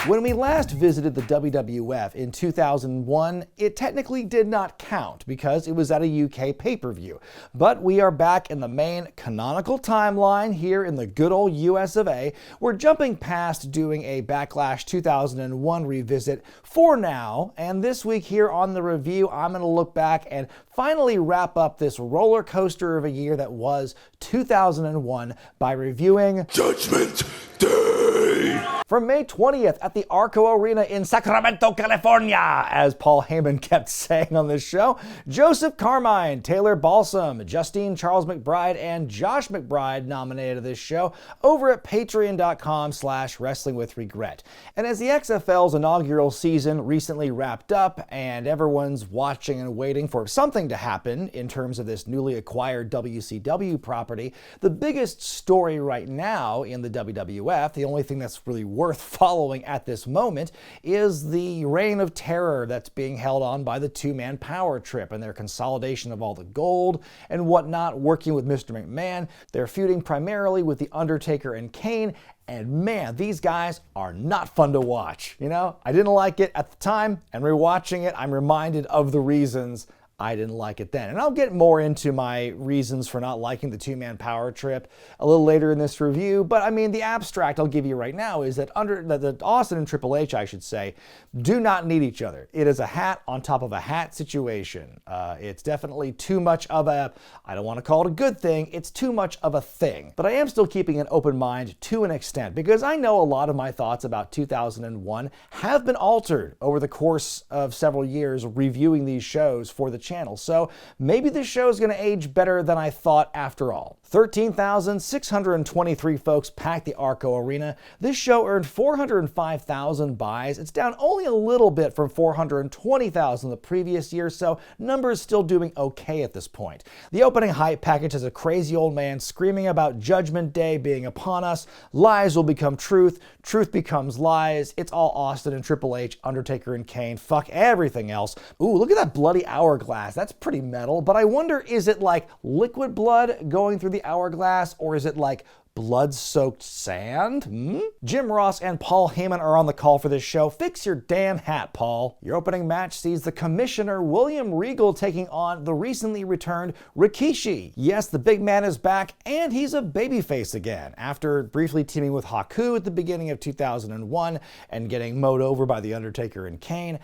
When we last visited the WWF in 2001, it technically did not count because it was at a UK pay-per-view. But we are back in the main canonical timeline here in the good old US of A. We're jumping past doing a Backlash 2001 revisit for now, and this week here on the review, I'm going to look back and finally wrap up this roller coaster of a year that was 2001 by reviewing Judgment Day. From May 20th at the Arco Arena in Sacramento, California, as Paul Heyman kept saying on this show, Joseph Carmine, Taylor Balsam, Justine Charles McBride, and Josh McBride nominated this show over at patreon.com/wrestlingwithregret. And as the XFL's inaugural season recently wrapped up and everyone's watching and waiting for something to happen in terms of this newly acquired WCW property, the biggest story right now in the WWF, the only thing that's really worth following at this moment, is the reign of terror that's being held on by the two-man power trip and their consolidation of all the gold and whatnot, working with Mr. McMahon. They're feuding primarily with the Undertaker and Kane, and man, these guys are not fun to watch. You know, I didn't like it at the time, and rewatching it, I'm reminded of the reasons I didn't like it then. And I'll get more into my reasons for not liking the two-man power trip a little later in this review, but I mean, the abstract I'll give you right now is that that Austin and Triple H, I should say, do not need each other. It is a hat on top of a hat situation. It's definitely too much of a, I don't want to call it a good thing, it's too much of a thing. But I am still keeping an open mind to an extent, because I know a lot of my thoughts about 2001 have been altered over the course of several years reviewing these shows for the channel. So maybe this show is going to age better than I thought after all. 13,623 folks packed the Arco Arena. This show earned 405,000 buys. It's down only a little bit from 420,000 the previous year, so numbers still doing okay at this point. The opening hype package has a crazy old man screaming about Judgment Day being upon us. Lies will become truth. Truth becomes lies. It's all Austin and Triple H, Undertaker and Kane. Fuck everything else. Ooh, look at that bloody hourglass. That's pretty metal, but I wonder, is it like liquid blood going through the hourglass, or is it like blood-soaked sand? Jim Ross and Paul Heyman are on the call for this show. Fix your damn hat, Paul. Your opening match sees the Commissioner William Regal taking on the recently returned Rikishi. Yes, the big man is back, and he's a babyface again. After briefly teaming with Haku at the beginning of 2001 and getting mowed over by The Undertaker and Kane,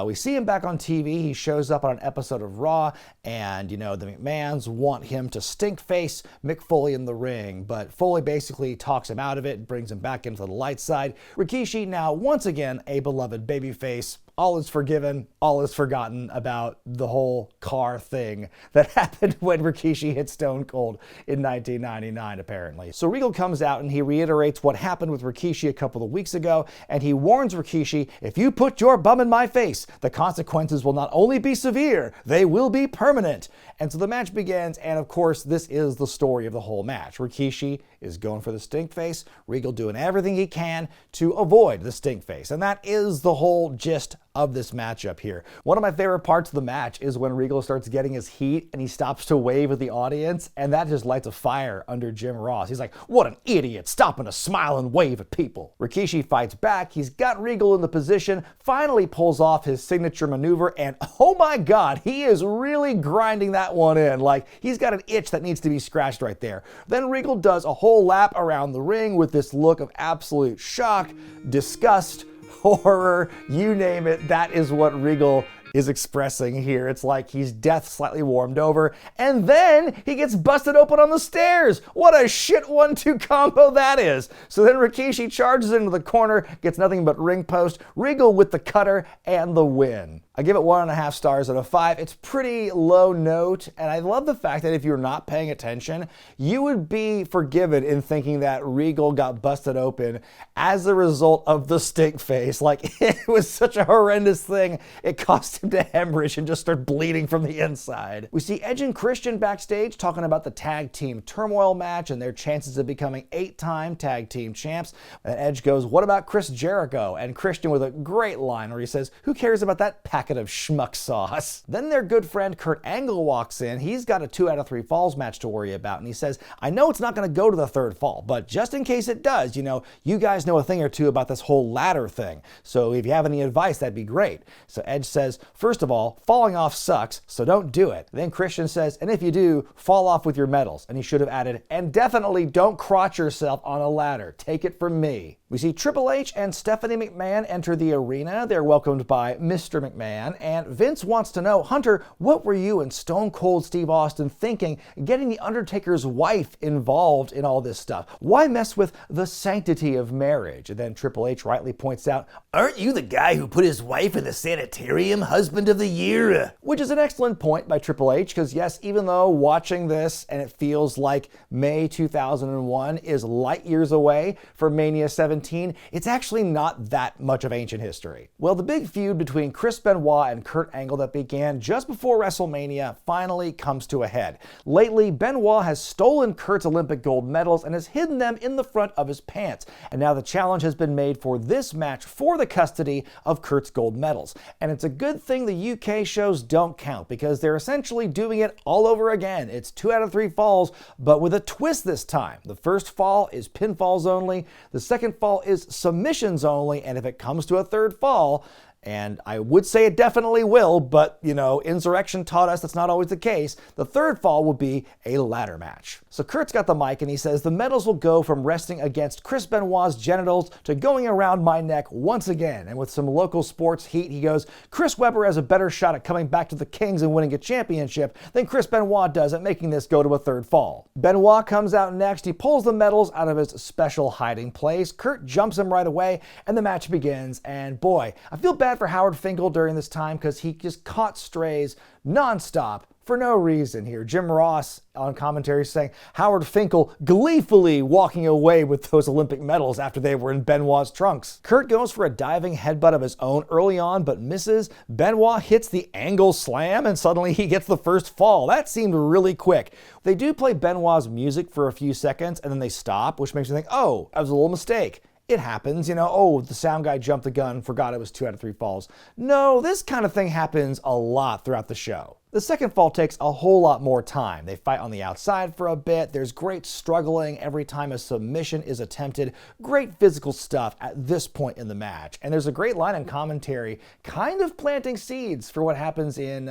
we see him back on TV. He shows up on an episode of Raw, and, you know, the McMahons want him to stink face Mick Foley in the ring, but Foley basically talks him out of it and brings him back into the light side. Rikishi, now once again a beloved babyface. All is forgiven, all is forgotten about the whole car thing that happened when Rikishi hit Stone Cold in 1999, apparently. So Regal comes out and he reiterates what happened with Rikishi a couple of weeks ago, and he warns Rikishi, if you put your bum in my face, the consequences will not only be severe, they will be permanent. And so the match begins, and of course, this is the story of the whole match. Rikishi is going for the stink face, Regal doing everything he can to avoid the stink face, and that is the whole gist of this matchup here. One of my favorite parts of the match is when Regal starts getting his heat and he stops to wave at the audience, and that just lights a fire under Jim Ross. He's like, what an idiot, stopping to smile and wave at people. Rikishi fights back. He's got Regal in the position, finally pulls off his signature maneuver, and oh my God, he is really grinding that one in. Like, he's got an itch that needs to be scratched right there. Then Regal does a whole lap around the ring with this look of absolute shock, disgust, horror, you name it. That is what Regal is expressing here. It's like he's death slightly warmed over, and then he gets busted open on the stairs. What a shit 1-2 combo that is. So then Rikishi charges into the corner, gets nothing but ring post, Regal with the cutter and the win. I give it 1.5 stars out of 5. It's pretty low note, and I love the fact that if you're not paying attention, you would be forgiven in thinking that Regal got busted open as a result of the stink face. Like, it was such a horrendous thing. It cost him to hemorrhage and just start bleeding from the inside. We see Edge and Christian backstage talking about the tag team Turmoil match and their chances of becoming 8-time tag team champs. And Edge goes, "What about Chris Jericho?" And Christian with a great line where he says, "Who cares about that packet of schmuck sauce?" Then their good friend Kurt Angle walks in. He's got a 2 out of 3 falls match to worry about, and he says, "I know it's not going to go to the 3rd fall, but just in case it does, you guys know a thing or two about this whole ladder thing. So if you have any advice, that'd be great." So Edge says, "First of all, falling off sucks, so don't do it." Then Christian says, "And if you do, fall off with your medals." And he should have added, "And definitely don't crotch yourself on a ladder. Take it from me." We see Triple H and Stephanie McMahon enter the arena. They're welcomed by Mr. McMahon, and Vince wants to know, "Hunter, what were you and Stone Cold Steve Austin thinking getting the Undertaker's wife involved in all this stuff? Why mess with the sanctity of marriage?" And then Triple H rightly points out, "Aren't you the guy who put his wife in the sanitarium, husband of the year?" Which is an excellent point by Triple H, because yes, even though watching this and it feels like May 2001 is light years away from Mania 17, it's actually not that much of ancient history. Well, the big feud between Chris Benoit and Kurt Angle that began just before WrestleMania finally comes to a head. Lately, Benoit has stolen Kurt's Olympic gold medals and has hidden them in the front of his pants. And now the challenge has been made for this match for the custody of Kurt's gold medals. And it's a good thing the UK shows don't count, because they're essentially doing it all over again. It's 2 out of 3 falls, but with a twist this time. The first fall is pinfalls only, the second fall is submissions only, and if it comes to a 3rd fall, and I would say it definitely will, but, Insurrection taught us that's not always the case, the 3rd fall will be a ladder match. So Kurt's got the mic and he says, "The medals will go from resting against Chris Benoit's genitals to going around my neck once again." And with some local sports heat, he goes, "Chris Webber has a better shot at coming back to the Kings and winning a championship than Chris Benoit does at making this go to a 3rd fall." Benoit comes out next. He pulls the medals out of his special hiding place. Kurt jumps him right away, and the match begins. And boy, I feel bad for Howard Finkel during this time, because he just caught strays nonstop for no reason here. Jim Ross on commentary saying Howard Finkel gleefully walking away with those Olympic medals after they were in Benoit's trunks. Kurt goes for a diving headbutt of his own early on, but misses. Benoit hits the angle slam, and suddenly he gets the 1st fall. That seemed really quick. They do play Benoit's music for a few seconds, and then they stop, which makes me think, oh, that was a little mistake. It happens, oh, the sound guy jumped the gun, forgot it was 2 out of 3 falls. No, this kind of thing happens a lot throughout the show. The second fall takes a whole lot more time. They fight on the outside for a bit. There's great struggling every time a submission is attempted. Great physical stuff at this point in the match. And there's a great line in commentary kind of planting seeds for what happens in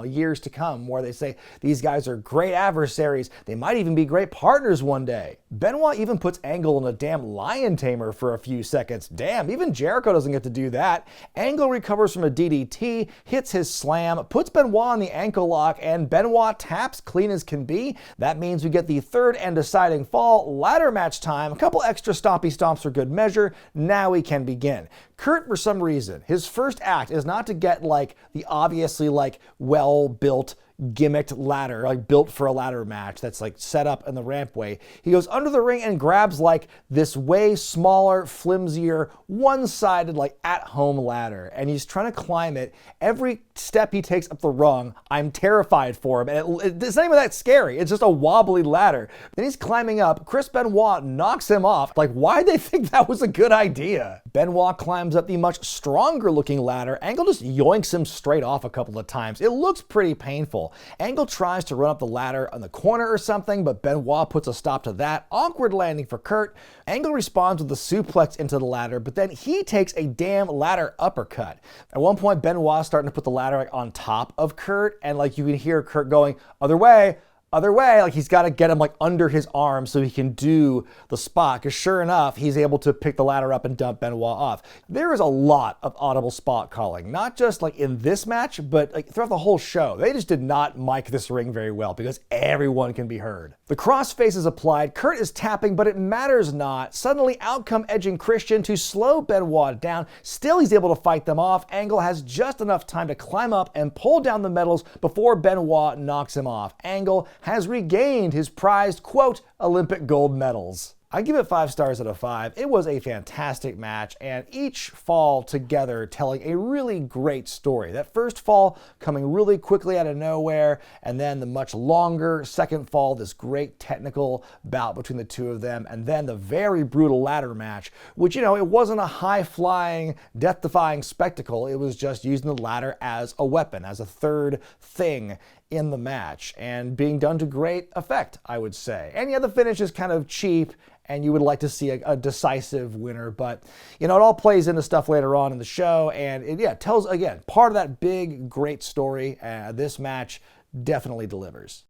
years to come, where they say these guys are great adversaries. They might even be great partners one day. Benoit even puts Angle in a damn lion tamer for a few seconds. Damn, even Jericho doesn't get to do that. Angle recovers from a DDT, hits his slam, puts Benoit on the ankle lock, and Benoit taps clean as can be. That means we get the 3rd and deciding fall, ladder match time, a couple extra stompy stomps for good measure. Now we can begin. Kurt, for some reason, his first act is not to get the obviously well-built gimmicked ladder, built for a ladder match that's set up in the rampway. He goes under the ring and grabs this way smaller, flimsier, one-sided at-home ladder, and he's trying to climb it. Every step he takes up the rung, I'm terrified for him, and it's not even that scary. It's just a wobbly ladder. Then he's climbing up. Chris Benoit knocks him off. Why'd they think that was a good idea? Benoit climbs up the much stronger looking ladder. Angle just yoinks him straight off a couple of times. It looks pretty painful. Angle tries to run up the ladder on the corner or something, but Benoit puts a stop to that. Awkward landing for Kurt. Angle responds with a suplex into the ladder, but then he takes a damn ladder uppercut. At one point, Benoit's starting to put the ladder on top of Kurt, and you can hear Kurt going, other way, he's got to get him under his arm so he can do the spot, because sure enough, he's able to pick the ladder up and dump Benoit off. There is a lot of audible spot calling, not just in this match, but throughout the whole show. They just did not mic this ring very well, because everyone can be heard. The crossface is applied. Kurt is tapping, but it matters not. Suddenly, out come Edge and Christian to slow Benoit down. Still, he's able to fight them off. Angle has just enough time to climb up and pull down the medals before Benoit knocks him off. Angle has regained his prized, quote, Olympic gold medals. I give it 5 stars out of 5. It was a fantastic match, and each fall together telling a really great story. That first fall coming really quickly out of nowhere, and then the much longer second fall, this great technical bout between the two of them, and then the very brutal ladder match, which, it wasn't a high-flying, death-defying spectacle. It was just using the ladder as a weapon, as a third thing in the match, and being done to great effect, I would say. And yeah, the finish is kind of cheap, and you would like to see a decisive winner, but it all plays into stuff later on in the show, and it tells, again, part of that big, great story. This match definitely delivers.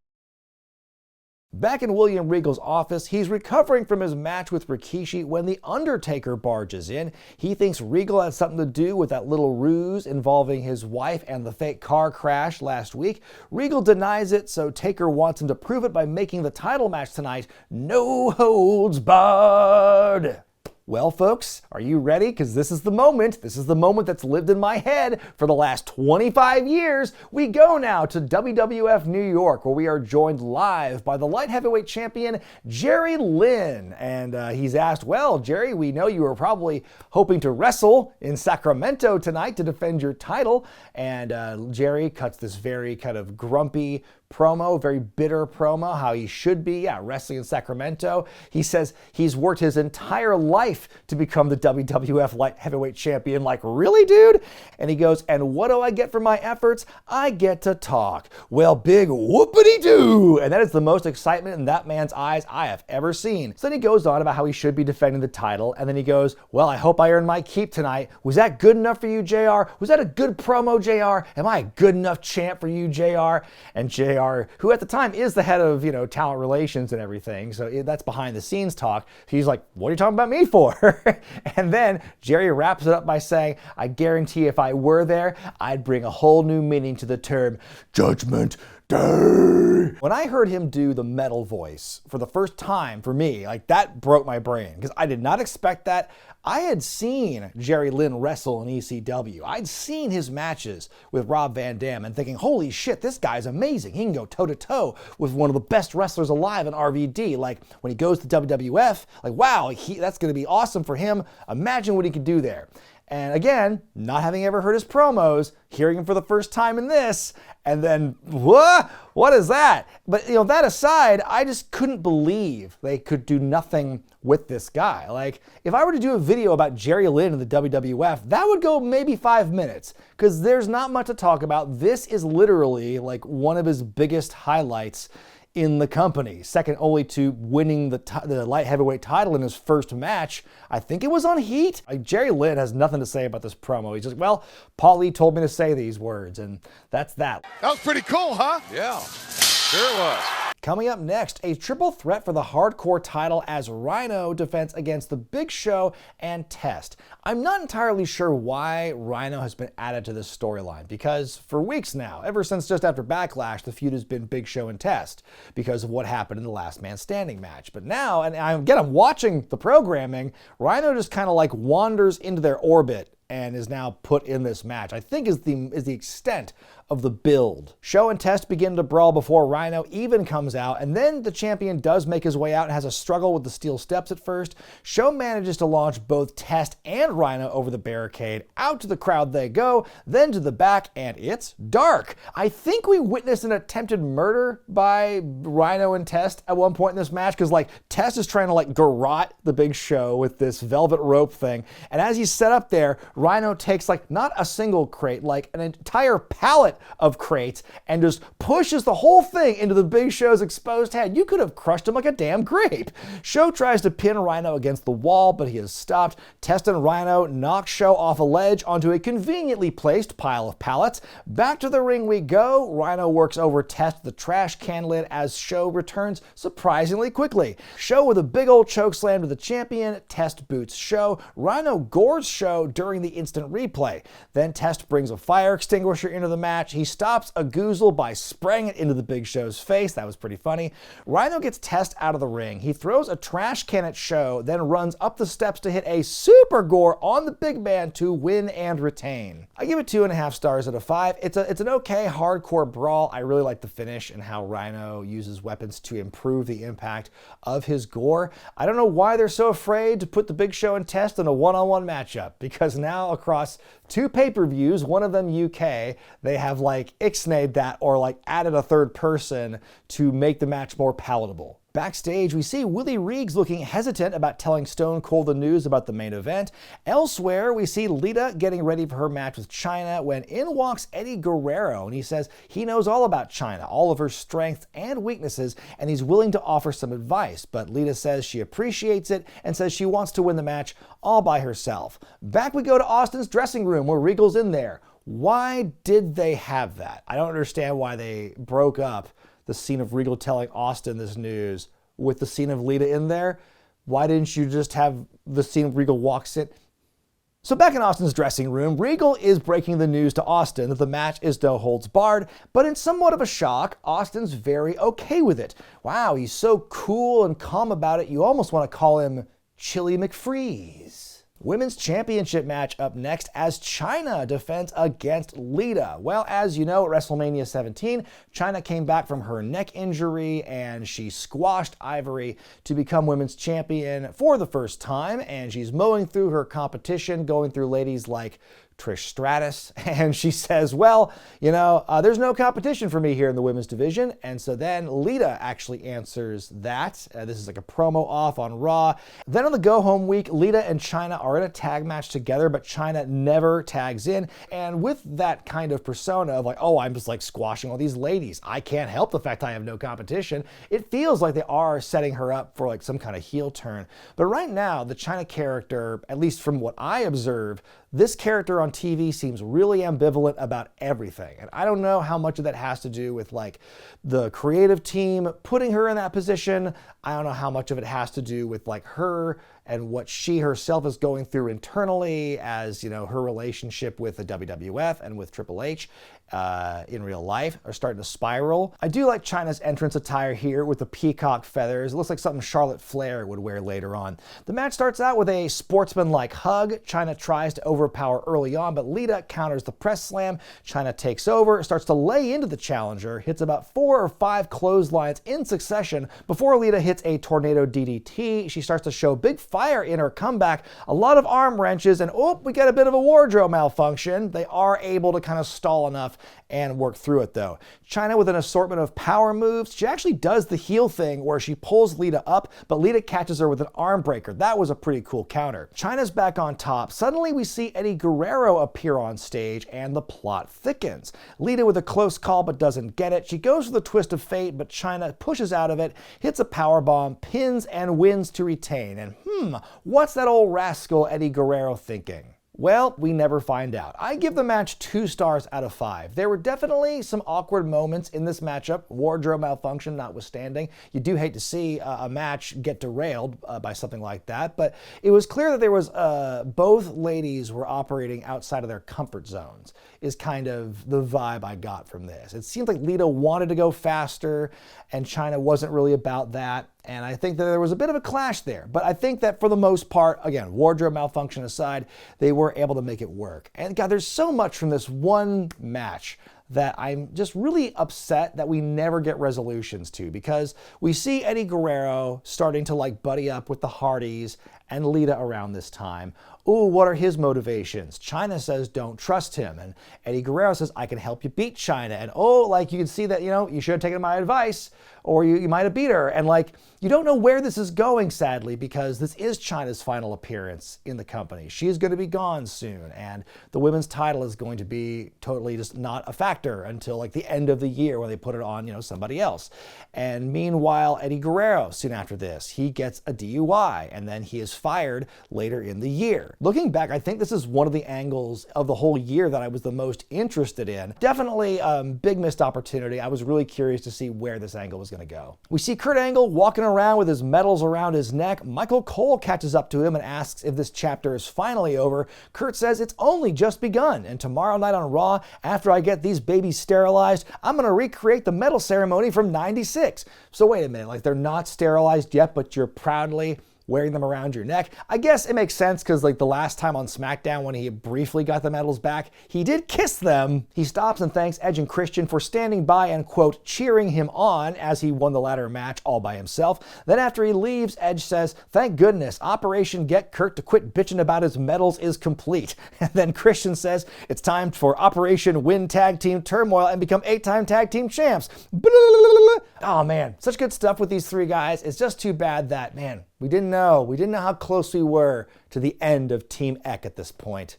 Back in William Regal's office, he's recovering from his match with Rikishi when the Undertaker barges in. He thinks Regal had something to do with that little ruse involving his wife and the fake car crash last week. Regal denies it, so Taker wants him to prove it by making the title match tonight no holds barred. Well, folks, are you ready? Because this is the moment. This is the moment that's lived in my head for the last 25 years. We go now to WWF New York, where we are joined live by the light heavyweight champion, Jerry Lynn. And he's asked, well, Jerry, we know you were probably hoping to wrestle in Sacramento tonight to defend your title. And Jerry cuts this very kind of grumpy promo, very bitter promo, how he should be wrestling in Sacramento. He says he's worked his entire life to become the WWF light heavyweight champion. Like, really, dude? And he goes, and what do I get for my efforts? I get to talk. Well, big whoopity-doo! And that is the most excitement in that man's eyes I have ever seen. So then he goes on about how he should be defending the title, and then he goes, well, I hope I earned my keep tonight. Was that good enough for you, JR? Was that a good promo, JR? Am I a good enough champ for you, JR? And JR, who at the time is the head of, talent relations and everything, so that's behind the scenes talk. He's like, what are you talking about me for? And then Jerry wraps it up by saying, I guarantee if I were there, I'd bring a whole new meaning to the term Judgment Day. When I heard him do the metal voice for the first time, for me, that broke my brain, because I did not expect that. I had seen Jerry Lynn wrestle in ECW. I'd seen his matches with Rob Van Dam and thinking, holy shit, this guy's amazing. He can go toe-to-toe with one of the best wrestlers alive in RVD. When he goes to WWF, wow, that's going to be awesome for him. Imagine what he could do there. And again, not having ever heard his promos, hearing him for the first time in this, and then, what is that? But, that aside, I just couldn't believe they could do nothing with this guy. If I were to do a video about Jerry Lynn in the WWF, that would go maybe 5 minutes, because there's not much to talk about. This is literally, one of his biggest highlights in the company, second only to winning the light heavyweight title in his first match. I think it was on Heat. Jerry Lynn has nothing to say about this promo. He's just, well, Paul Lee told me to say these words, and that's that. That was pretty cool, huh? Yeah, sure it was. Coming up next, a triple threat for the hardcore title as Rhyno defends against the Big Show and Test. I'm not entirely sure why Rhyno has been added to this storyline, because for weeks now, ever since just after Backlash, the feud has been Big Show and Test because of what happened in the Last Man Standing match. But now, and I'm watching the programming, Rhyno just kind of wanders into their orbit and is now put in this match, I think is the extent of the build. Show and Test begin to brawl before Rhyno even comes out, and then the champion does make his way out and has a struggle with the steel steps at first. Show manages to launch both Test and Rhyno over the barricade. Out to the crowd they go, then to the back, and it's dark. I think we witnessed an attempted murder by Rhyno and Test at one point in this match, because Test is trying to garrote the Big Show with this velvet rope thing, and as he's set up there, Rhyno takes not a single crate, an entire pallet of crates, and just pushes the whole thing into the Big Show's exposed head. You could have crushed him like a damn grape. Show tries to pin Rhyno against the wall, but he is stopped. Test and Rhyno knock Show off a ledge onto a conveniently placed pile of pallets. Back to the ring we go. Rhyno works over Test the trash can lid as Show returns surprisingly quickly. Show with a big old choke slam to the champion. Test boots Show. Rhyno gores Show during the instant replay. Then Test brings a fire extinguisher into the match. He stops a Goozle by spraying it into the Big Show's face. That was pretty funny. Rhyno gets Test out of the ring. He throws a trash can at Show, then runs up the steps to hit a super gore on the big man to win and retain. I give it 2.5 stars out of 5. It's an okay hardcore brawl. I really like the finish and how Rhyno uses weapons to improve the impact of his gore. I don't know why they're so afraid to put the Big Show and Test in a one-on-one matchup, because now across 2 pay-per-views, one of them UK, they have like ixnayed that or like added a third person to make the match more palatable. Backstage, we see Willie Reeves looking hesitant about telling Stone Cold the news about the main event. Elsewhere, we see Lita getting ready for her match with Chyna when in walks Eddie Guerrero, and he says he knows all about Chyna, all of her strengths and weaknesses, and he's willing to offer some advice. But Lita says she appreciates it and says she wants to win the match all by herself. Back we go to Austin's dressing room where Regal's in there. Why did they have that? I don't understand why they broke up the scene of Regal telling Austin this news with the scene of Lita in there. Why didn't you just have the scene of Regal walks in? So back in Austin's dressing room, Regal is breaking the news to Austin that the match is no holds barred, but in somewhat of a shock, Austin's very okay with it. Wow, he's so cool and calm about it, you almost want to call him Chili McFreeze. Women's Championship match up next as Chyna defends against Lita. Well, as you know, at WrestleMania 17, Chyna came back from her neck injury and she squashed Ivory to become women's champion for the first time, and she's mowing through her competition, going through ladies like Trish Stratus, and she says, well, there's no competition for me here in the women's division. And so then Lita actually answers that. This is like a promo off on Raw. Then on the go-home week, Lita and Chyna are in a tag match together, but Chyna never tags in. And with that kind of persona of like, oh, I'm just like squashing all these ladies, I can't help the fact I have no competition, it feels like they are setting her up for like some kind of heel turn. But right now, the Chyna character, at least from what I observe, this character on TV seems really ambivalent about everything. And I don't know how much of that has to do with like the creative team putting her in that position. I don't know how much of it has to do with like her and what she herself is going through internally as, her relationship with the WWF and with Triple H in real life are starting to spiral. I do like Chyna's entrance attire here with the peacock feathers. It looks like something Charlotte Flair would wear later on. The match starts out with a sportsman-like hug. Chyna tries to overpower early on, but Lita counters the press slam. Chyna takes over, starts to lay into the challenger, hits about 4 or 5 clotheslines in succession before Lita hits a tornado DDT. She starts to show big fire in her comeback, a lot of arm wrenches, and we get a bit of a wardrobe malfunction. They are able to kind of stall enough and work through it though. Chyna with an assortment of power moves. She actually does the heel thing where she pulls Lita up, but Lita catches her with an arm breaker. That was a pretty cool counter. Chyna's back on top. Suddenly we see Eddie Guerrero appear on stage and the plot thickens. Lita with a close call but doesn't get it. She goes for the twist of fate, but Chyna pushes out of it, hits a powerbomb, pins and wins to retain. And what's that old rascal Eddie Guerrero thinking? Well, we never find out. I give the match 2 stars out of 5. There were definitely some awkward moments in this matchup, wardrobe malfunction notwithstanding. You do hate to see a match get derailed by something like that, but it was clear that there was both ladies were operating outside of their comfort zones, is kind of the vibe I got from this. It seemed like Lita wanted to go faster, and Chyna wasn't really about that. And I think that there was a bit of a clash there. But I think that for the most part, again, wardrobe malfunction aside, they were able to make it work. And God, there's so much from this one match that I'm just really upset that we never get resolutions to, because we see Eddie Guerrero starting to like buddy up with the Hardys and Lita around this time. Ooh, what are his motivations? Chyna says don't trust him, and Eddie Guerrero says I can help you beat Chyna, and you can see that, you should have taken my advice, or you might have beat her, and you don't know where this is going, sadly, because this is Chyna's final appearance in the company. She's going to be gone soon, and the women's title is going to be totally just not a factor actor until like the end of the year when they put it on, somebody else. And meanwhile, Eddie Guerrero, soon after this, he gets a DUI and then he is fired later in the year. Looking back, I think this is one of the angles of the whole year that I was the most interested in. Definitely big missed opportunity. I was really curious to see where this angle was going to go. We see Kurt Angle walking around with his medals around his neck. Michael Cole catches up to him and asks if this chapter is finally over. Kurt says it's only just begun, and tomorrow night on Raw, after I get these babies sterilized, I'm going to recreate the medal ceremony from '96. So wait a minute, like they're not sterilized yet, but you're proudly wearing them around your neck. I guess it makes sense because like the last time on SmackDown when he briefly got the medals back, he did kiss them. He stops and thanks Edge and Christian for standing by and, quote, cheering him on as he won the ladder match all by himself. Then after he leaves, Edge says, thank goodness, Operation Get Kurt to quit bitching about his medals is complete. And then Christian says, it's time for Operation Win Tag Team Turmoil and become 8-time tag team champs. Oh man, such good stuff with these three guys. It's just too bad that, man, we didn't know how close we were to the end of Team Eck at this point.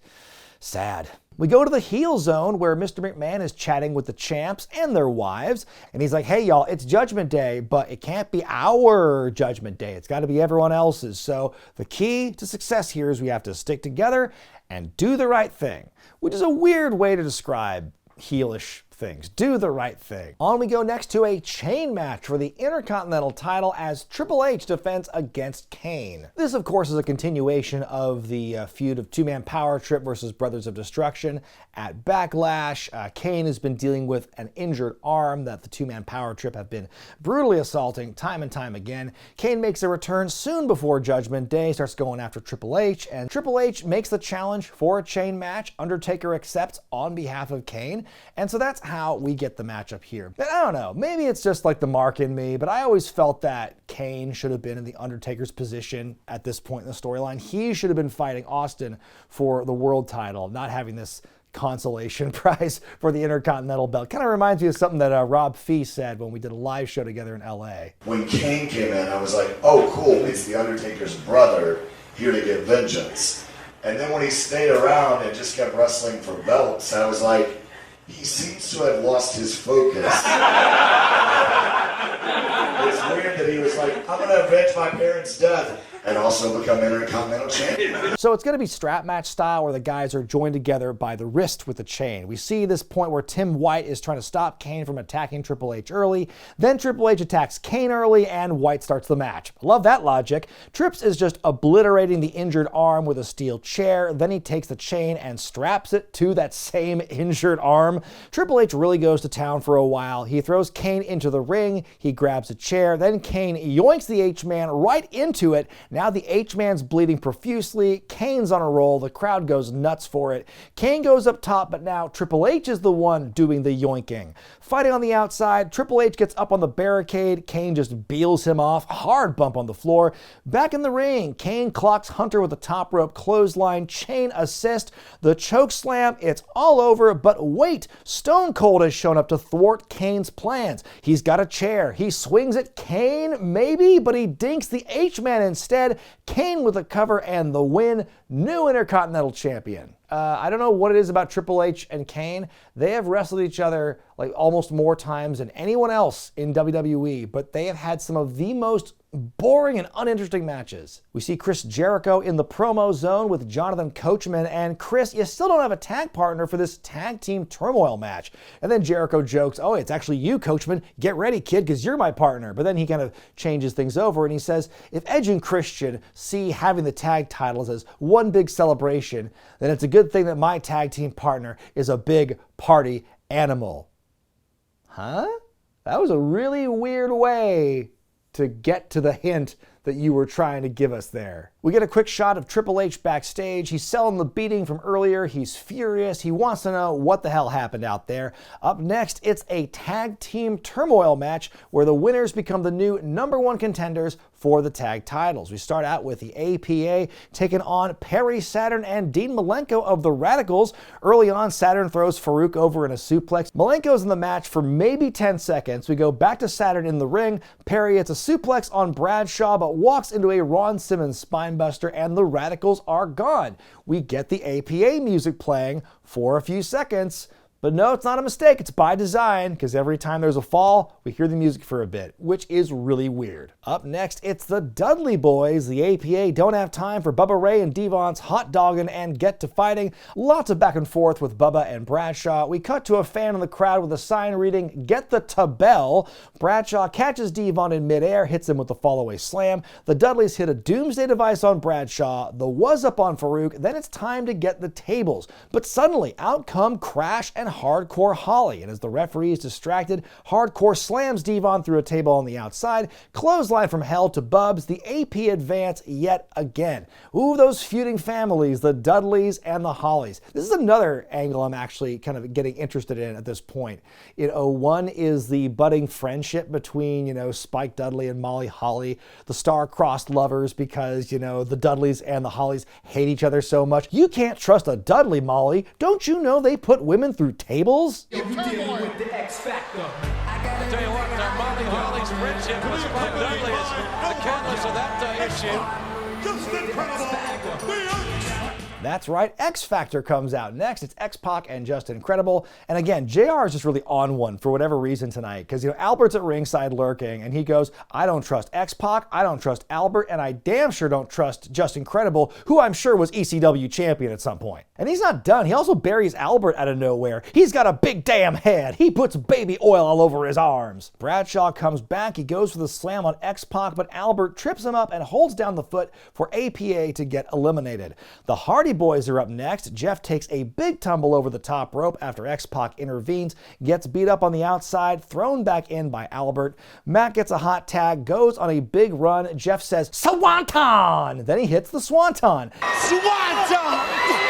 Sad. We go to the heel zone where Mr. McMahon is chatting with the champs and their wives. And he's like, hey y'all, it's Judgment Day, but it can't be our Judgment Day. It's got to be everyone else's. So the key to success here is we have to stick together and do the right thing, which is a weird way to describe heelish things. Do the right thing. On we go next to a chain match for the Intercontinental title as Triple H defends against Kane. This, of course, is a continuation of the feud of two-man power trip versus Brothers of Destruction at Backlash. Kane has been dealing with an injured arm that the two-man power trip have been brutally assaulting time and time again. Kane makes a return soon before Judgment Day, starts going after Triple H, and Triple H makes the challenge for a chain match. Undertaker accepts on behalf of Kane, and so that's how we get the matchup here. But I don't know, maybe it's just like the mark in me, but I always felt that Kane should have been in the Undertaker's position at this point in the storyline. He should have been fighting Austin for the world title, not having this consolation prize for the Intercontinental belt. Kind of reminds me of something that Rob Fee said when we did a live show together in LA. When Kane came in, I was like, oh cool, it's the Undertaker's brother here to get vengeance. And then when he stayed around and just kept wrestling for belts, I was like, he seems to have lost his focus. It's weird that he was like, I'm going to avenge my parents' death and also become Intercontinental champion. So it's going to be strap match style where the guys are joined together by the wrist with the chain. We see this point where Tim White is trying to stop Kane from attacking Triple H early. Then Triple H attacks Kane early and White starts the match. I love that logic. Trips is just obliterating the injured arm with a steel chair. Then he takes the chain and straps it to that same injured arm. Triple H really goes to town for a while. He throws Kane into the ring. He grabs a chair. Then Kane yoinks the H-Man right into it. Now the H-Man's bleeding profusely. Kane's on a roll. The crowd goes nuts for it. Kane goes up top, but now Triple H is the one doing the yoinking. Fighting on the outside, Triple H gets up on the barricade. Kane just beels him off. Hard bump on the floor. Back in the ring, Kane clocks Hunter with a top rope clothesline, chain assist, the choke slam. It's all over, but wait, Stone Cold has shown up to thwart Kane's plans. He's got a chair. He swings at Kane, maybe, but he dinks the H-Man instead. Kane with a cover and the win. New Intercontinental Champion. I don't know what it is about Triple H and Kane. They have wrestled each other like almost more times than anyone else in WWE, but they have had some of the most boring and uninteresting matches. We see Chris Jericho in the promo zone with Jonathan Coachman, and Chris, you still don't have a tag partner for this tag team turmoil match. And then Jericho jokes, oh, it's actually you, Coachman. Get ready, kid, because you're my partner. But then he kind of changes things over and he says, if Edge and Christian see having the tag titles as one big celebration, then it's a good thing that my tag team partner is a big party animal. Huh? That was a really weird way to get to the hint that you were trying to give us there. We get a quick shot of Triple H backstage. He's selling the beating from earlier. He's furious. He wants to know what the hell happened out there. Up next, it's a tag team turmoil match where the winners become the new #1 contenders for the tag titles. We start out with the APA taking on Perry Saturn and Dean Malenko of the Radicals. Early on, Saturn throws Farouk over in a suplex. Malenko's in the match for maybe 10 seconds. We go back to Saturn in the ring. Perry hits a suplex on Bradshaw, but walks into a Ron Simmons spinebuster, and the Radicals are gone. We get the APA music playing for a few seconds, But no, it's not a mistake, it's by design, because every time there's a fall, we hear the music for a bit, which is really weird. Up next, it's the Dudley Boys. The APA don't have time for Bubba Ray and Devon's hot dogging and get to fighting. Lots of back and forth with Bubba and Bradshaw. We cut to a fan in the crowd with a sign reading, "Get the Tabell." Bradshaw catches Devon in midair, hits him with the fallaway slam. The Dudleys hit a doomsday device on Bradshaw, the was up on Farouk, then it's time to get the tables. But suddenly, out come Crash and Hardcore Holly, and as the referee is distracted, Hardcore slams Devon through a table on the outside, clothesline from hell to Bubs, the AP advance yet again. Ooh, those feuding families, the Dudleys and the Hollys. This is another angle I'm actually kind of getting interested in at this point. One is the budding friendship between, Spike Dudley and Molly Holly, the star-crossed lovers because, the Dudleys and the Hollys hate each other so much. You can't trust a Dudley, Molly. Don't you know they put women through tables? You're dealing with the X Factor. I'll tell you what, Molly Holly's friendship with Spike Dudley is the catalyst of that issue. Just incredible. That's right, X Factor comes out next. It's X-Pac and Just Incredible. And again, JR is just really on one for whatever reason tonight. Because, Albert's at ringside lurking, and he goes, "I don't trust X-Pac, I don't trust Albert, and I damn sure don't trust Just Incredible, who I'm sure was ECW champion at some point." And he's not done. He also buries Albert out of nowhere. He's got a big damn head. He puts baby oil all over his arms. Bradshaw comes back. He goes for the slam on X-Pac, but Albert trips him up and holds down the foot for APA to get eliminated. The Hardy Boys are up next. Jeff takes a big tumble over the top rope after X-Pac intervenes, gets beat up on the outside, thrown back in by Albert. Matt gets a hot tag, goes on a big run. Jeff says, "Swanton!" Then he hits the Swanton. Swanton!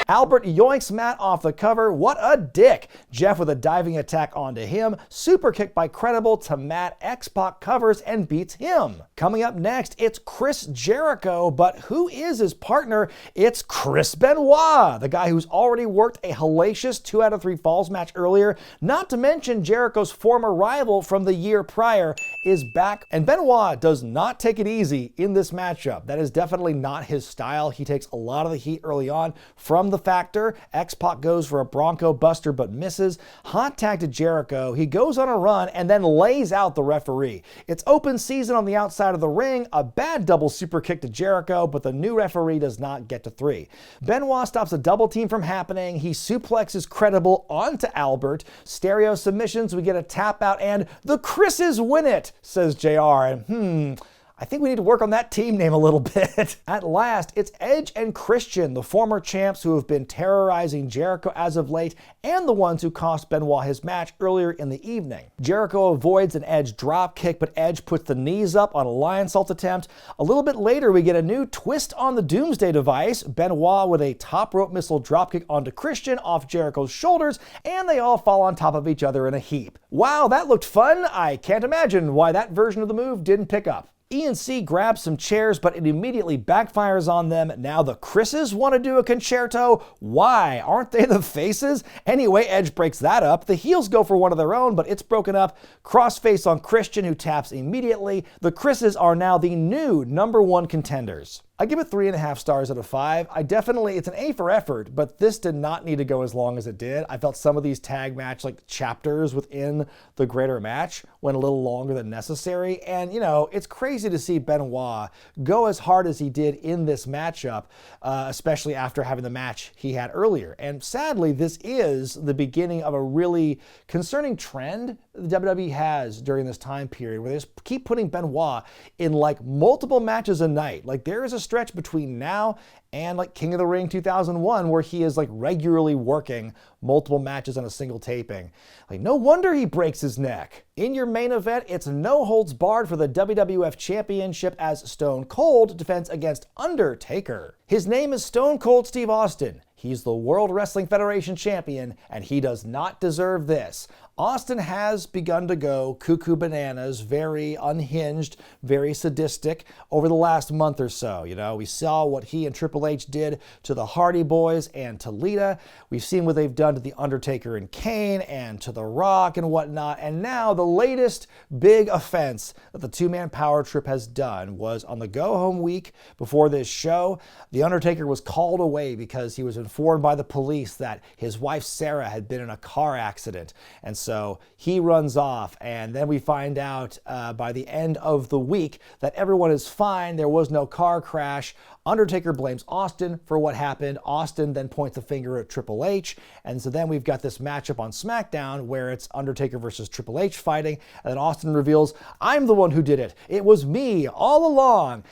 Albert yoinks Matt off the cover. What a dick. Jeff with a diving attack onto him. Super kick by Credible to Matt. X-Pac covers and beats him. Coming up next, it's Chris Jericho, but who is his partner? It's Chris Benoit, the guy who's already worked a hellacious 2 out of 3 falls match earlier. Not to mention Jericho's former rival from the year prior is back. And Benoit does not take it easy in this matchup. That is definitely not his style. He takes a lot of the heat early on from the Factor. X-Pac goes for a Bronco Buster but misses. Hot tag to Jericho. He goes on a run and then lays out the referee. It's open season on the outside of the ring. A bad double super kick to Jericho, but the new referee does not get to 3. Benoit stops a double team from happening. He suplexes Credible onto Albert. Stereo submissions. We get a tap out and the Chris's win it, says JR. And I think we need to work on that team name a little bit. At last, it's Edge and Christian, the former champs who have been terrorizing Jericho as of late, and the ones who cost Benoit his match earlier in the evening. Jericho avoids an Edge drop kick, but Edge puts the knees up on a lion salt attempt. A little bit later, we get a new twist on the Doomsday device. Benoit with a top rope missile dropkick onto Christian off Jericho's shoulders, and they all fall on top of each other in a heap. Wow, that looked fun. I can't imagine why that version of the move didn't pick up. E&C grabs some chairs, but it immediately backfires on them. Now the Chris's want to do a concerto. Why? Aren't they the faces? Anyway, Edge breaks that up. The heels go for one of their own, but it's broken up. Crossface on Christian, who taps immediately. The Chris's are now the new #1 contenders. I give it 3.5 stars out of 5. It's an A for effort, but this did not need to go as long as it did. I felt some of these tag match chapters within the greater match went a little longer than necessary. And it's crazy to see Benoit go as hard as he did in this matchup, especially after having the match he had earlier. And sadly, this is the beginning of a really concerning trend the WWE has during this time period, where they just keep putting Benoit in multiple matches a night. There is a stretch between now and King of the Ring 2001 where he is regularly working multiple matches on a single taping. No wonder he breaks his neck. In your main event, it's no holds barred for the WWF Championship as Stone Cold defends against Undertaker. His name is Stone Cold Steve Austin. He's the World Wrestling Federation champion, and he does not deserve this. Austin has begun to go cuckoo bananas, very unhinged, very sadistic over the last month or so. We saw what he and Triple H did to the Hardy Boys and to Lita. We've seen what they've done to the Undertaker and Kane and to The Rock and whatnot. And now the latest big offense that the two-man power trip has done was on the go-home week before this show. The Undertaker was called away because he was in informed by the police that his wife Sarah had been in a car accident. And so he runs off, and then we find out by the end of the week that everyone is fine. There was no car crash. Undertaker blames Austin for what happened. Austin then points the finger at Triple H. And so then we've got this matchup on SmackDown where it's Undertaker versus Triple H fighting. And then Austin reveals, I'm the one who did it. It was me all along.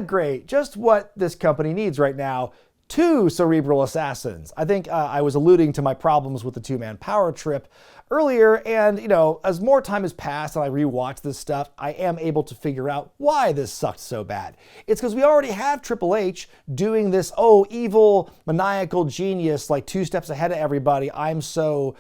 Great. Just what this company needs right now. 2 cerebral assassins. I think I was alluding to my problems with the 2-man power trip earlier, and as more time has passed and I rewatch this stuff, I am able to figure out why this sucked so bad. It's because we already have Triple H doing this, evil, maniacal genius, like 2 steps ahead of everybody. I'm so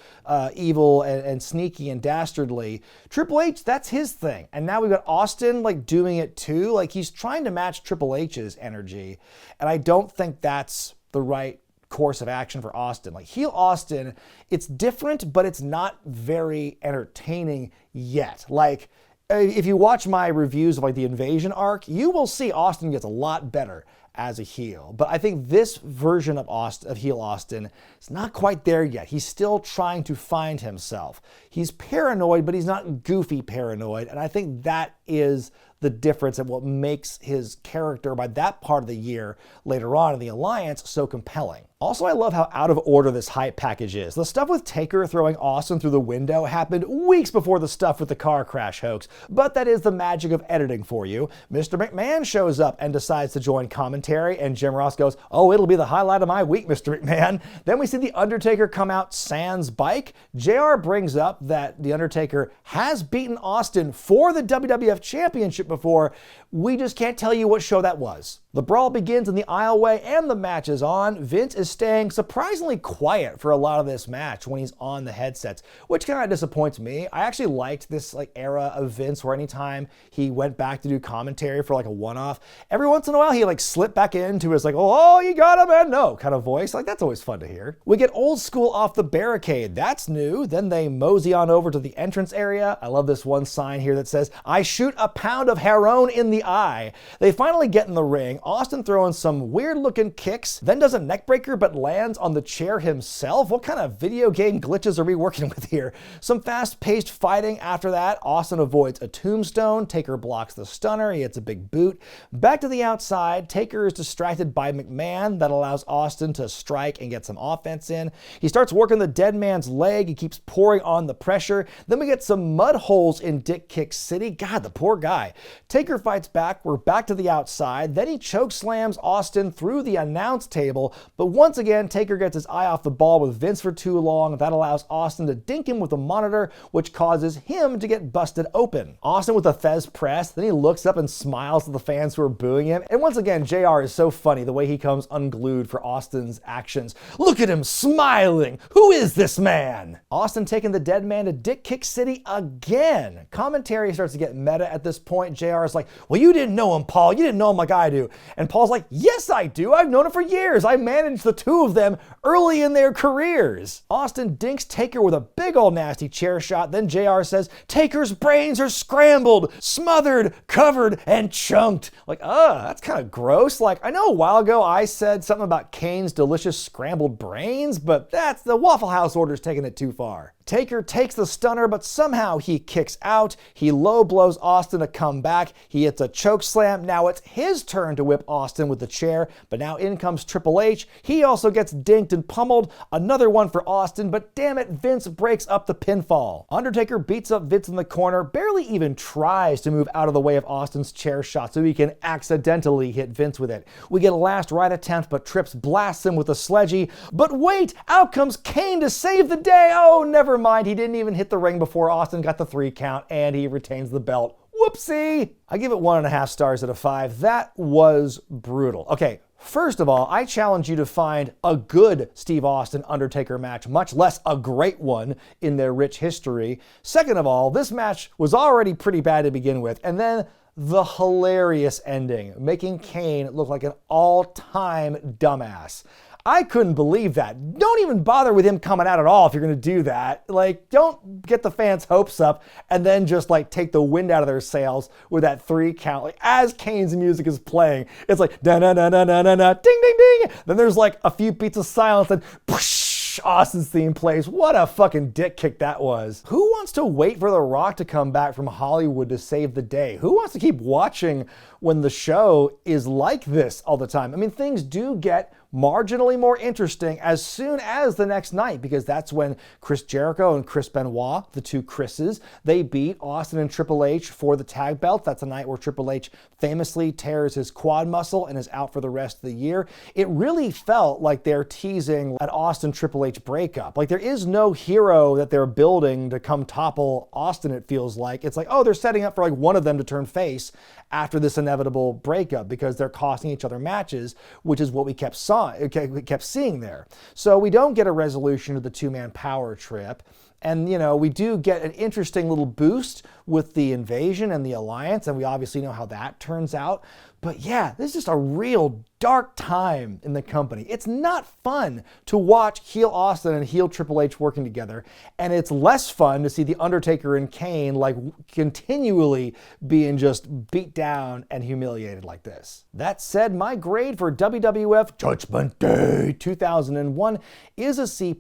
evil and sneaky and dastardly. Triple H, that's his thing. And now we've got Austin like doing it too. Like he's trying to match Triple H's energy. And I don't think that's the right course of action for Austin. Like heel Austin, it's different, but it's not very entertaining yet. Like if you watch my reviews of like the Invasion arc, you will see Austin gets a lot better as a heel. But I think this version of heel Austin is not quite there yet. He's still trying to find himself. He's paranoid, but he's not goofy paranoid. And I think that is the difference and what makes his character by that part of the year later on in the Alliance so compelling. Also, I love how out of order this hype package is. The stuff with Taker throwing Austin through the window happened weeks before the stuff with the car crash hoax, but that is the magic of editing for you. Mr. McMahon shows up and decides to join commentary, and Jim Ross goes, it'll be the highlight of my week, Mr. McMahon. Then we see The Undertaker come out sans bike. JR brings up that The Undertaker has beaten Austin for the WWF Championship before. We just can't tell you what show that was. The brawl begins in the aisleway and the match is on. Vince is staying surprisingly quiet for a lot of this match when he's on the headsets, which kind of disappoints me. I actually liked this era of Vince where anytime he went back to do commentary for a one-off, every once in a while he slipped back into his oh, you got him and no kind of voice. That's always fun to hear. We get Old School off the barricade. That's new. Then they mosey on over to the entrance area. I love this one sign here that says, I shoot a pound of heroin in the eye. They finally get in the ring. Austin throwing some weird looking kicks, then does a neckbreaker but lands on the chair himself. What kind of video game glitches are we working with here? Some fast-paced fighting after that. Austin avoids a tombstone. Taker blocks the stunner. He hits a big boot. Back to the outside. Taker is distracted by McMahon. That allows Austin to strike and get some offense in. He starts working the dead man's leg. He keeps pouring on the pressure. Then we get some mud holes in Dick Kick City. God, the poor guy. Taker fights back. We're back to the outside. Then he choke slams Austin through the announce table, but once again, Taker gets his eye off the ball with Vince for too long. That allows Austin to dink him with a monitor, which causes him to get busted open. Austin with a Fez press, then he looks up and smiles at the fans who are booing him. And once again, JR is so funny the way he comes unglued for Austin's actions. Look at him smiling. Who is this man? Austin taking the dead man to Dick Kick City again. Commentary starts to get meta at this point. JR is like, well, you didn't know him, Paul. You didn't know him like I do. And Paul's like, yes, I do. I've known him for years. I managed the 2 of them early in their careers. Austin dinks Taker with a big old nasty chair shot. Then JR says, Taker's brains are scrambled, smothered, covered, and chunked. That's kind of gross. I know a while ago I said something about Kane's delicious scrambled brains, but that's the Waffle House order's taking it too far. Taker takes the stunner, but somehow he kicks out. He low blows Austin to come back. He hits a choke slam. Now it's his turn to whip Austin with the chair, but now in comes Triple H. He also gets dinked and pummeled. Another one for Austin, but damn it, Vince breaks up the pinfall. Undertaker beats up Vince in the corner, barely even tries to move out of the way of Austin's chair shot so he can accidentally hit Vince with it. We get a last right attempt, but Trips blasts him with a sledgy. But wait, out comes Kane to save the day. Oh, never mind, he didn't even hit the ring before Austin got the 3 count, and he retains the belt. Whoopsie! I give it 1.5 stars out of 5. That was brutal. Okay, first of all, I challenge you to find a good Steve Austin Undertaker match, much less a great one in their rich history. Second of all, this match was already pretty bad to begin with, and then the hilarious ending, making Kane look like an all-time dumbass. I couldn't believe that. Don't even bother with him coming out at all if you're going to do that. Like, don't get the fans' hopes up and then just like take the wind out of their sails with that 3 count. Like, as Kane's music is playing, it's like da na na na na na na ding ding ding. Then there's like a few beats of silence and whoosh, Austin's theme plays. What a fucking dick kick that was. Who wants to wait for The Rock to come back from Hollywood to save the day? Who wants to keep watching when the show is like this all the time? I mean, things do get marginally more interesting as soon as the next night, because that's when Chris Jericho and Chris Benoit, the 2 Chris's, they beat Austin and Triple H for the tag belts. That's a night where Triple H famously tears his quad muscle and is out for the rest of the year. It really felt like they're teasing an Austin Triple H breakup. Like, there is no hero that they're building to come topple Austin, it feels like. It's like, oh, they're setting up for like one of them to turn face after this inevitable breakup because they're costing each other matches, which is what we kept seeing there. So we don't get a resolution to the 2-man power trip. And, you know, we do get an interesting little boost with the invasion and the alliance, and we obviously know how that turns out. But yeah, this is just a real dark time in the company. It's not fun to watch heel Austin and heel Triple H working together, and it's less fun to see the Undertaker and Kane like continually being just beat down and humiliated like this. That said, my grade for WWF Judgment Day 2001 is a C+.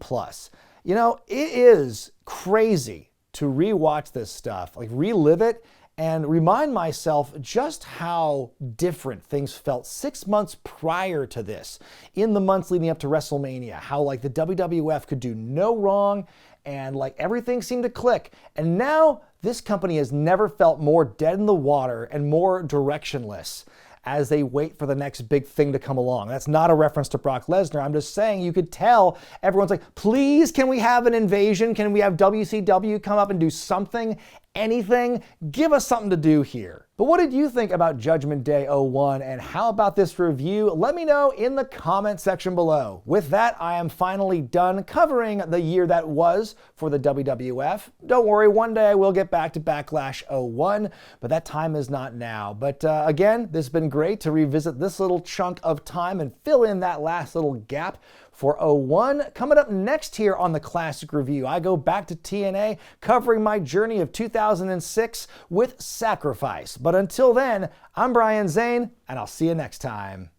You know, it is crazy to rewatch this stuff, like relive it, and remind myself just how different things felt 6 months prior to this, in the months leading up to WrestleMania, how like the WWF could do no wrong and like everything seemed to click. And now this company has never felt more dead in the water and more directionless as they wait for the next big thing to come along. That's not a reference to Brock Lesnar. I'm just saying you could tell everyone's like, please, can we have an invasion? Can we have WCW come up and do something? Anything? Give us something to do here. But what did you think about Judgment Day 01, and how about this review? Let me know in the comment section below. With that, I am finally done covering the year that was for the WWF. Don't worry, one day I will get back to Backlash 01, but that time is not now. But again, this has been great to revisit this little chunk of time and fill in that last little gap for 01. Coming up next here on the Classic Review, I go back to TNA covering my journey of 2006 with Sacrifice. But until then, I'm Brian Zane, and I'll see you next time.